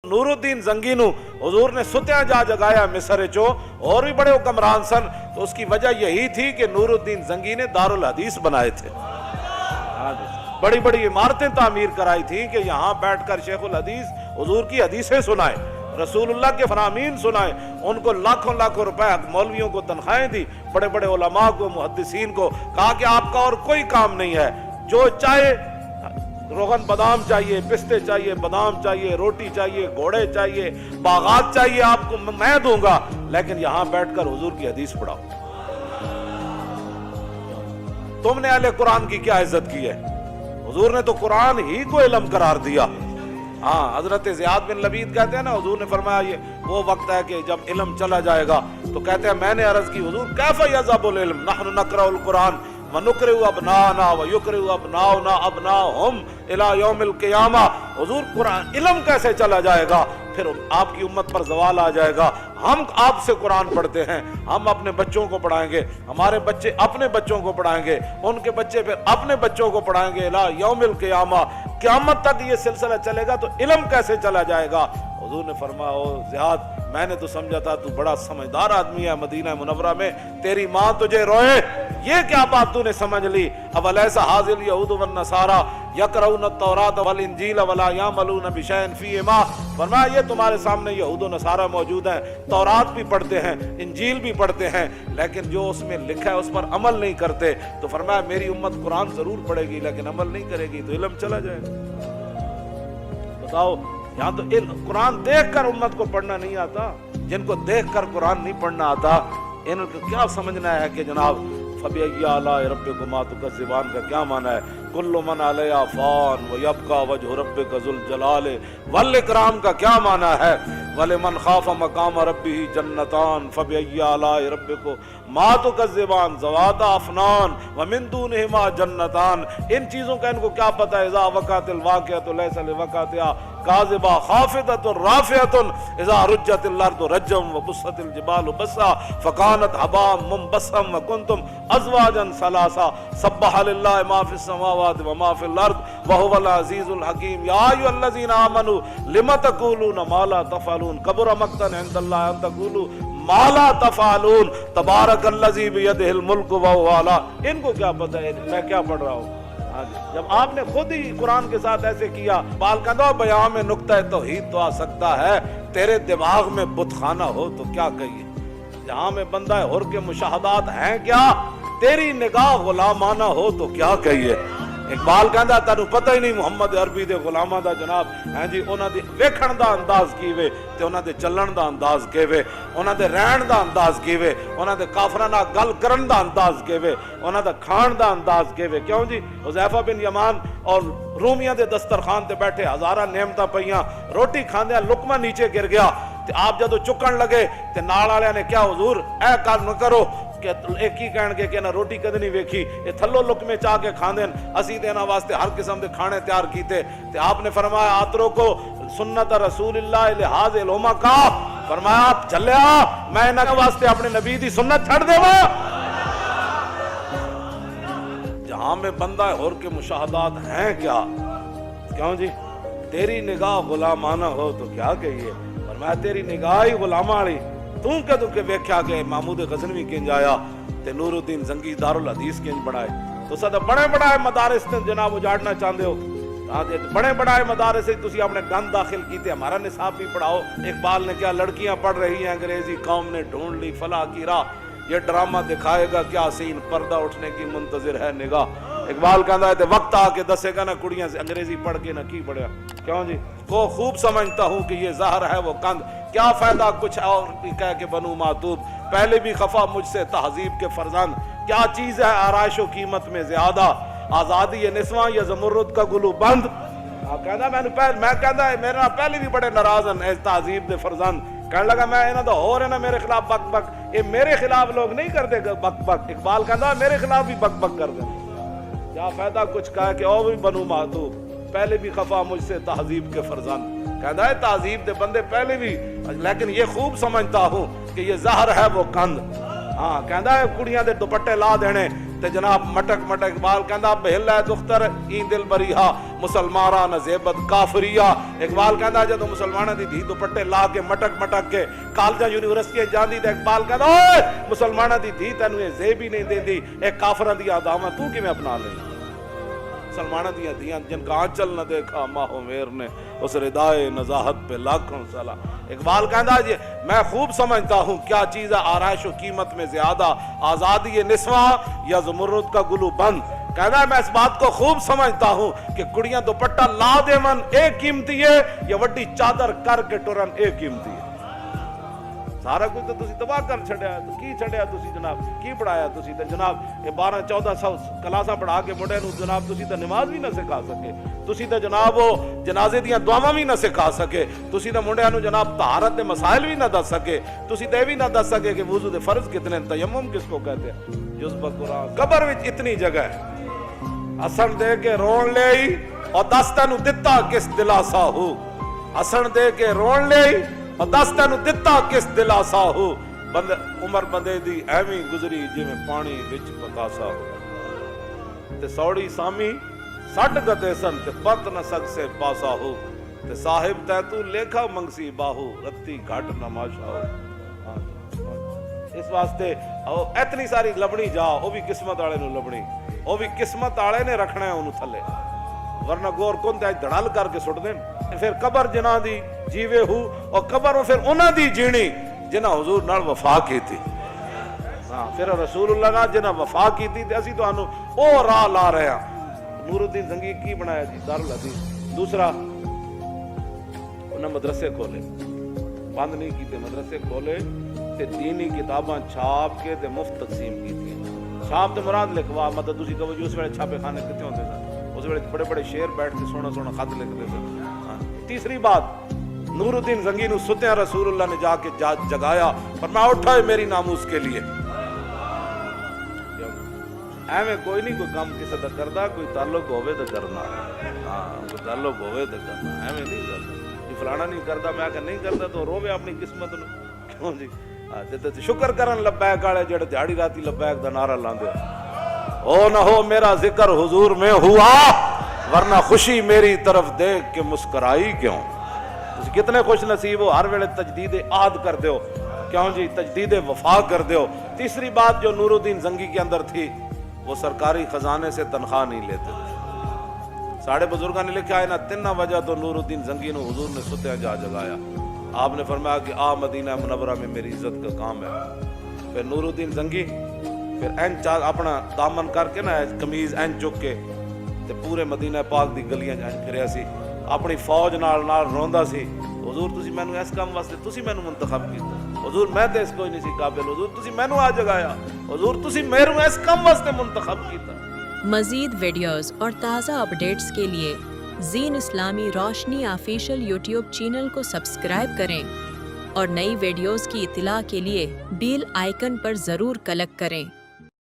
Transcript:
नूरुद्दीन जंगी नू हुजूर ने सुत्या जा जगाया मिस्र चो, और भी बड़े हुक्मरान सन, तो उसकी वजह यही थी कि नूरुद्दीन जंगी ने दारुल हदीस बनाए थे। बड़ी बड़ी इमारतें तामीर कराई थी कि यहाँ बैठकर शेखुल हदीस हुजूर की हदीसें सुनाए, रसूलुल्लाह के फरामीन सुनाए, उनको लाखों लाखों रुपए मौलवियों को तनख्वाहें दी, बड़े बड़े उलमा को, मुहद्दिसीन को, कहा कि आपका और कोई काम नहीं है, जो चाहे रोगन बादाम चाहिए, पिस्ते चाहिए, बादाम चाहिए, रोटी चाहिए, घोड़े चाहिए, बागात चाहिए, आपको मैं दूंगा, लेकिन यहां बैठकर हुजूर की हदीस पढ़ाओ। तुमने अहले कुरान की क्या इज्जत की है? हुजूर ने तो कुरान ही को इल्म करार दिया। हाँ, हजरत ज़ियाद बिन लबीद कहते हैं ना, हुजूर ने फरमाया ये वो वक्त है कि जब इल्म चला जाएगा, तो कहते हैं मैंने अर्ज की हुजूर कैफ़ यज़हबुल इल्म नहनु नक़रउल कुरान व नुक़रिउ अबनाना व युक़रिउ अबनाउना अबनाहुम इला यौमिल क़ियामा। हुजूर कुरान इल्म कैसे चला जाएगा? फिर आपकी उम्मत पर ज़वाल आ जाएगा। हम आपसे कुरान पढ़ते हैं, हम अपने बच्चों को पढ़ाएंगे, हमारे बच्चे अपने बच्चों को पढ़ाएंगे, उनके बच्चे फिर अपने बच्चों को पढ़ाएंगे, इला यौमिल क़ियामा, क़यामत तक ये सिलसिला चलेगा, तो इल्म कैसे चला जाएगा? हुजूर ने फरमाया ओ ज़ियाद, मैंने तो समझा था तू बड़ा समझदार आदमी है, मदीना मुनव्वरा में तेरी माँ तुझे रोए, ये क्या बात तूने समझ ली? अब अलैसा हाज़िल यहूद वन नसारा यक़रऊन तौरात वल इंजील वला यामलून बिशैइन फ़ीहिमा। फरमाया ये तुम्हारे सामने यहूद व नसारा मौजूद हैं, तौरात भी पढ़ते हैं, इंजील भी पढ़ते हैं, लेकिन जो उसमें लिखा है उस पर अमल नहीं करते। तो फरमाया मेरी उम्मत कुरान जरूर पढ़ेगी लेकिन अमल नहीं करेगी, तो इल्म चला जाएगा। बताओ, यहाँ तो कुरान देख कर उम्मत को पढ़ना नहीं आता, जिनको देख कर कुरान नहीं पढ़ना आता, इनको क्या समझना है कि जनाब फ़बिअय्यि आलाइ रब्बिकुमा तुकज़्ज़िबान का क्या माना है? कुल्लु मन अलैहा फ़ान व यब्का वजहु रब्बिका ज़ुल जलाल वल इकराम का क्या माना है? वलिमन खाफ़ मक़ाम रब्बिही जन्नतान फ़बिअय्यि आलाइ रब्बिकुमा तुकज़्ज़िबान ज़वाता अफ़नान व मिन दूनिहिमा जन्नतान। इन चीज़ों का इनको क्या पता है? इज़ा वक़अतिल वाक़िअतु लैसा लिवक़अतिहा काज़िबा ख़ाफ़िदतुन राफ़िअतुन इज़ा रुज्जतिल अर्दु रज्जम व बुस्सतिल जिबालु बस्सा फ़कानत हबाअम मुंबस्सम व कुंतुम अज़वाजन सलासा सब्बह लिल्लाहि मा फ़िस समावाति व मा फ़िल अर्द व हुवल अज़ीज़ुल हकीम। या अय्युहल्लज़ीना आमनू लिम तक़ूलूना मा ला तफ़अलून कबुरा मक़्तन इंदल्लाहि अन तक़ूलू मा ला तफ़अलून तबारकल्लज़ी बियदिहिल मुल्कु व हुवा अला। इनको क्या पता है मैं क्या पढ़ रहा हूँ? जब आपने खुद ही कुरान के साथ ऐसे किया, बाल कहता बयां में नुक्ता तौहीद तो आ सकता है, तेरे दिमाग में बुतखाना हो तो क्या कहिए? जहां में बंदा हुर के मुशाहदात हैं क्या, तेरी निगाह गुलामाना हो तो क्या कहिए? इकबाल कहता तेनू पता ही नहीं मुहम्मद अरबी दे गुलामां दा जनाब है जी, उन्हां दी वेखण दा अंदाज कीवे ते उन्हां दे चलण दा अंदाज किवे, उन्हां दे रहण दा अंदाज किवे, उन्हां दे काफरां नाल गल करन दा अंदाज किवे, उन्हां दा खाण दा अंदाज किवे। क्यों जी? हुज़ैफा बिन यमान और रूमियां दे दस्तरखान ते बैठे हज़ारां नेमतां पईयां, रोटी खांदे लुकमा नीचे गिर गया, ते आप जदों चुकण लगे ते नाल वालियां ने क्या हुजूर ऐ काम न करो, कि एक ही कहणगे कि ना रोटी कद नहीं वेखी, ये थल्लो लुकमे चाह के खांदे, असी ते इन्हां वास्ते हर किस्म दे खाने तैयार कीते। ते आपने फरमाया आतरो को सुन्नत रसूलिल्लाह लिहाज़िल उम्मा का, फरमाया आप चलिया मैं इन्हां वास्ते अपने नबी दी सुन्नत छड़ देवा। जहां में बंदा हुर के मुशाहदात हैं क्या? क्यों जी? तेरी निगाह गुलामाना हो तो क्या कहिए? फरमाया तेरी निगाह ही गुलामा वाली, तू कदों के वेख्या के महमूद गजनवी किंज आया ते नूरुद्दीन जंगी दारुल हदीस किंज बनाए? तो सदा बड़े बड़े मदारिस ते जनाब उजाड़ना चाहते हो, बड़े बड़े मदारिस से तुसी अपने गंद दाखिल कीते, हमारा निसाब भी पढ़ाओ। इकबाल ने क्या लड़कियां पढ़ रही हैं अंग्रेजी, कौम ने ढूंढ ली फलाह की राह, ये ड्रामा दिखाएगा क्या सीन, पर्दा उठने की मुंतजिर है निगाह। इकबाल कहता है वक्त आके दसेगा ना कुड़ियां से अंग्रेजी पढ़ के ना की पढ़ा। क्यों जी? को खूब समझता हूँ कि ये ज़हर है वो कंद, क्या फायदा कुछ और कह के बनू मातूब, पहले भी खफा मुझसे तहजीब के फरजंद, क्या चीज़ है आराइशो कीमत में ज्यादा, आज़ादी ये निस्वां या ज़मुर्रुद का गुलू बंद। कहना मैं कहता है मेरे पहले भी बड़े नाराज़न है तहजीब दे फरजंद, कहने लगा मैं इन्हों तो हो रहे ना मेरे खिलाफ बक बक, ये मेरे खिलाफ लोग नहीं करते बक बक, इकबाल कहता मेरे खिलाफ भी बक बक कर दे, क्या फायदा कुछ कहा कि और भी बनू मातूब, पहले भी खफा मुझसे तहजीब के फरजंद। कहता है तहजीब दे बंदे पहले भी, लेकिन ये खूब समझता हूँ कि ये ज़हर है वो कंद। हाँ कहता है कुड़ियां दे दुपट्टे ला देने تے جناب مٹک مٹک اقبال کہندا بہل ہے دختر ای دل بریہا مسلماناں نزیبت کافریہ. اقبال کہندا جدو مسلماناں دی دھی دوپٹے لا کے مٹک مٹک کے کالجاں یونیورسٹیاں جاندی تے اقبال کہندا اوئے مسلماناں دی دھی تینوں اے زیب ہی نہیں دیندی, اے کافراں دی اداواں تو کیویں اپنا لئی؟ مسلمانوں دیا دیاں جن کا آنچل نہ دیکھا ماہو میر نے اس ردائے نزاہت پہ لاکھوں سلام. اقبال کہندا جی میں خوب سمجھتا ہوں کیا چیز ہے آرائش و قیمت میں زیادہ, آزادی نسواں یا زمرد کا گلو بند. کہنا ہے میں اس بات کو خوب سمجھتا ہوں کہ کڑیاں دوپٹہ لا دے من ایک قیمتی ہے یا وڈی چادر کر کے ٹرن ایک قیمتی ہے. سارا کچھ تو تسی تباہ کر چھڑیا ہے, تو کی چھڑیا تسی جناب, کی پڑھایا تسی تے جناب یہ 12-14 کلاساں پڑھا کے مڈے نو جناب تسی تے نماز بھی نہ سکھا سکے, تسی تے جناب وہ جنازے دیاں دعاواں بھی نہ سکھا سکے, تسی تے منڈیاں نو جناب طہارت دے مسائل بھی نہ دس سکے, تسی تے بھی نہ دس سکے کہ وضو دے فرض کتنے, تیمم کس کو کہتے ہیں, جز بقرآن. قبر وچ اتنی جگہ ہے اسن دے کے رون لے اور دس تینو دتا کس دلاسا ہو, اسن دے کے رون لے اور دس تینو دتا کس دلاسا ہو, بند عمر بندے دی ایویں گزری جویں پانی وچ پتاسا ہو. تے سوڑی سامی سٹ گتے سن تے پت نہ سک سے پاسا ہو, تے صاحب تے تو لیکھا منگسی باہو رتی گھٹ نماشا ہو. اس واسطے اتنی ساری لبنی جا وہ بھی قسمت والے نو لبنی, وہ بھی قسمت والے نے رکھنا ہے انہوں تھلے, ورنہ گور کون تے دھڑل کر کے سٹ دین. پھر قبر جنہ دی جیوے ہو اور قبر پھر انہاں دی جینی جنہ حضور نال وفا کی تھی. ہاں پھر رسول اللہ نال جنہ وفا کی تھی تے اسی تو انہوں او راہ لا رہے ہیں. نور الدین زنگی کی بنایا جی دارالحدیث. دوسرا انہاں مدرسے کھولے, بند نہیں کیتے, مدرسے کھولے تے دینی کتاباں چھاپ کے تے مفت تقسیم کی تھی. چھاپ تے مراد لکھوا مطلب تسی کہو جو اس ویلے چھاپے خانے کتے ہوندے سن, اس ویلے بڑے بڑے شعر بیٹھ کے سونا سونا خط لکھتے تھے. تیسری بات نور الدین زنگی نو ستیاں رسول اللہ نے جا کے جگایا, فرمایا اٹھائے میری ناموس کے لیے. ایویں کوئی نہیں کوئی کام کسی دا کردا, کوئی تعلق ہوئے تو کرنا, ہاں کوئی تعلق ہوئے تو کرنا, ایویں نہیں کرتا. یہ فلانا نہیں کرتا میں کہ نہیں کرتا تو روے اپنی قسمت نو. کیوں جی شکر کرن لبیک والے جڑے دیہڑی راتی لبیک دا نعرہ لاندے او نہ ہو میرا ذکر حضور میں ہوا ورنہ خوشی میری طرف دیکھ کے مسکرائی کیوں. کتنے خوش نصیب ہو ہر ویلے تجدید عہد کر دیو, کیوں جی تجدید وفا کر دیو. تیسری بات جو نور الدین زنگی کے اندر تھی وہ سرکاری خزانے سے تنخواہ نہیں لیتے تھے. ساڑھے بزرگاں نے لکھا ہے نا تینہ وجہ تو نور الدین زنگی نو حضور نے ستیا جا جگایا. آپ نے فرمایا کہ آ مدینہ منورہ میں میری عزت کا کام ہے. پھر نور الدین زنگی پھر این اپنا دامن کر کے نا قمیض این چک کے تے پورے مدینہ پاک دی گلیاں جان پھریا سی, اپنی فوج نال روندا سی, حضور تسی مینوں اس کام واسطے تسی مینوں منتخب کیتا, حضور میں تے اس کوئی نہیں سی قابل, حضور تسی مینوں آ جگایا, حضور تسی میرے اس کام واسطے منتخب کیتا. مزید ویڈیوز اور تازہ اپڈیٹس کے لیے زین اسلامی روشنی آفیشیل یوٹیوب چینل کو سبسکرائب کریں اور نئی ویڈیوز کی اطلاع کے لیے بیل آئیکن پر ضرور کلک کریں.